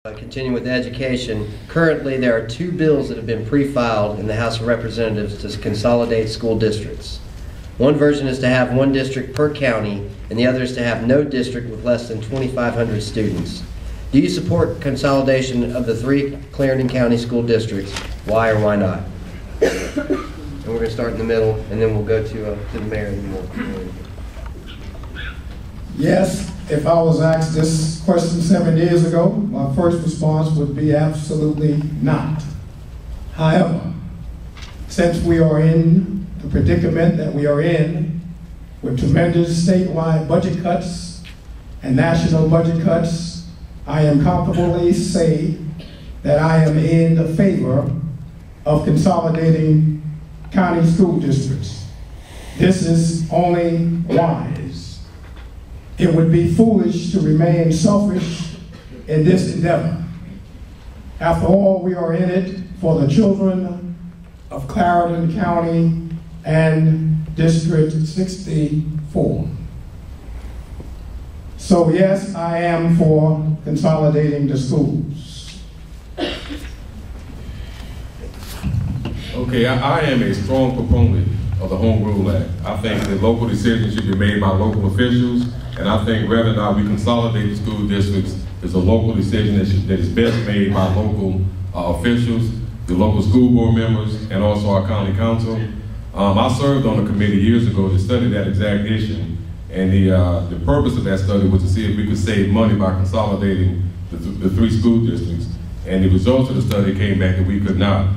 Continuing with education, currently there are two bills that have been pre-filed in the House of Representatives to consolidate school districts. One version is to have one district per county, and the other is to have no district with less than 2,500 students. Do you support consolidation of the 3 Clarendon County school districts? Why or why not? And we're going to start in the middle, and then we'll go to the mayor and more. Yes, if I was asked this question 7 years ago, my first response would be absolutely not. However, since we are in the predicament that we are in, with tremendous statewide budget cuts and national budget cuts, I am comfortably say that I am in the favor of consolidating county school districts. This is only wise. It would be foolish to remain selfish in this endeavor. After all, we are in it for the children of Clarendon County and District 64. So yes, I am for consolidating the schools. Okay, I am a strong proponent of the Home Rule Act. I think that local decisions should be made by local officials, and I think whether or not we consolidate the school districts is a local decision that is best made by local officials, the local school board members, and also our county council. I served on a committee years ago to study that exact issue, and the purpose of that study was to see if we could save money by consolidating the 3 school districts, and the results of the study came back that we could not.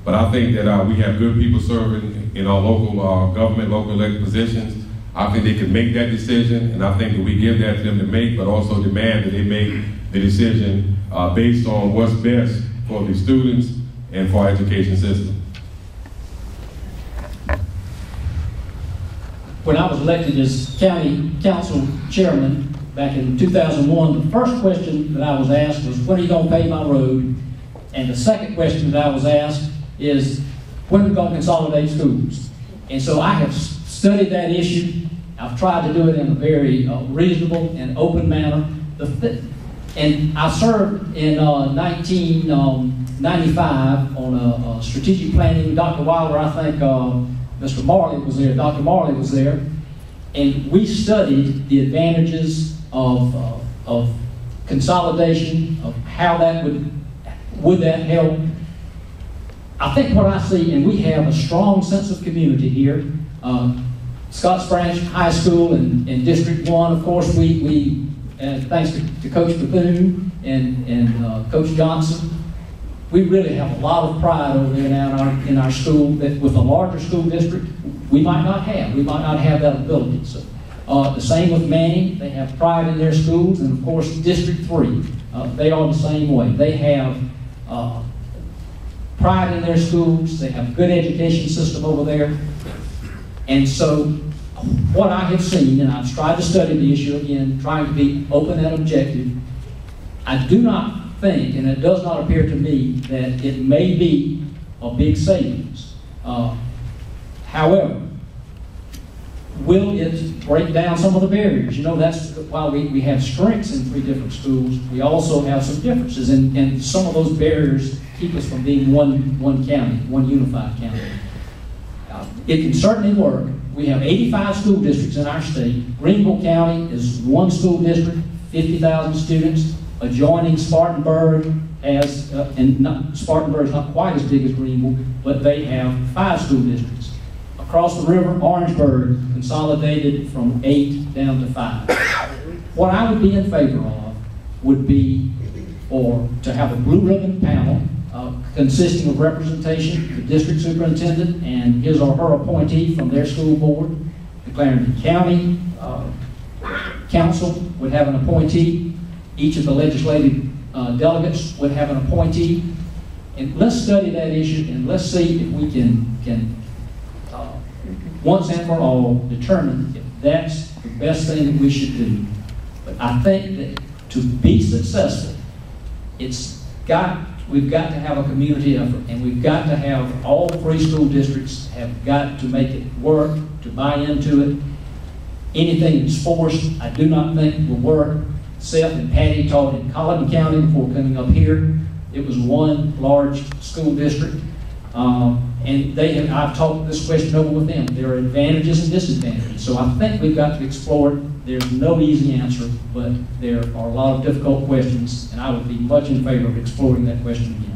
But I think that we have good people serving in our local government, local elected positions. I think they can make that decision, and I think that we give that to them to make, but also demand that they make the decision based on what's best for the students and for our education system. When I was elected as county council chairman back in 2001, the first question that I was asked was, when are you going to pave my road? And the second question that I was asked is, when are we going to consolidate schools? And so I have studied that issue. I've tried to do it in a very reasonable and open manner. And I served in 1995 on a strategic planning. Dr. Wilder, I think Mr. Marley was there, Dr. Marley was there, and we studied the advantages of consolidation, of how that would that help. I think what I see, and we have a strong sense of community here. Scotts Branch High School and District 1, of course, we thanks to Coach Bethune and Coach Johnson, we really have a lot of pride over there now in our school that with a larger school district, we might not have. We might not have that ability. So, the same with Manning, they have pride in their schools, and of course District 3, they are the same way. They have pride in their schools, they have a good education system over there. And so what I have seen, and I've tried to study the issue again, trying to be open and objective, I do not think, and it does not appear to me, that it may be a big savings. However, will it break down some of the barriers? You know, that's why we have strengths in 3 different schools. We also have some differences, and some of those barriers keep us from being one county, one unified county. It can certainly work. We have 85 school districts in our state. Greenville County is 1 school district, 50,000 students. Adjoining Spartanburg has, Spartanburg is not quite as big as Greenville, but they have 5 school districts. Across the river, Orangeburg consolidated from 8 down to 5. What I would be in favor of would be to have a blue ribbon panel consisting of representation, the district superintendent and his or her appointee from their school board. The Clarendon County Council would have an appointee. Each of the legislative delegates would have an appointee. And let's study that issue, and let's see if we can once and for all determine if that's the best thing that we should do. But I think that to be successful, we've got to have a community effort, and we've got to have all 3 school districts have got to make it work, to buy into it. Anything that's forced, I do not think will work. Seth and Patty taught in Clarendon County before coming up here. It was one large school district. And I've talked this question over with them. There are advantages and disadvantages. So I think we've got to explore it. There's no easy answer, but there are a lot of difficult questions, and I would be much in favor of exploring that question again.